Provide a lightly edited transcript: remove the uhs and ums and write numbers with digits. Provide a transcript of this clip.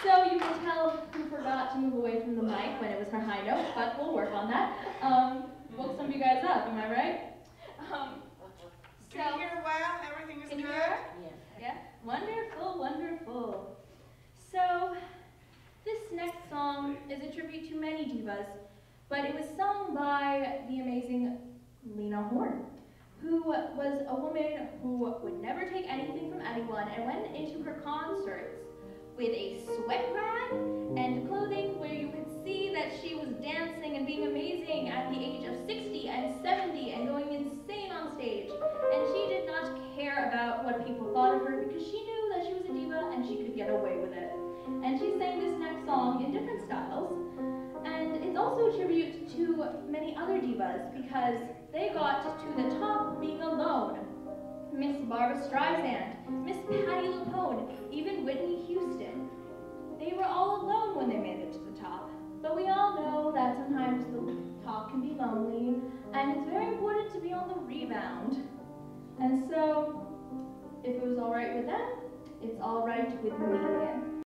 So you can tell who forgot to move away from the mic when it was her high note, but we'll work on that. Woke some of you guys up, am I right? Can you hear well? Everything is Can good? you hear? Yeah. Wonderful, wonderful. So this next song is a tribute to many divas, but it was sung by the amazing Lena Horne, who was a woman who would never take anything from anyone and went into her concerts with a sweat rag and clothing where you could see that she was dancing and being amazing at the age of 60 and 70 and going insane on stage. And she did not care about what people thought of her because she knew that she was a diva and she could get away with it. And she sang this next song in different styles. And it's also a tribute to many other divas because they got to the top being alone. Miss Barbra Streisand, Miss Patti LuPone, even Whitney Houston. They were all alone when they made it to the top. But we all know that sometimes the top can be lonely, and it's very important to be on the rebound. And so, if it was all right with them, it's all right with me.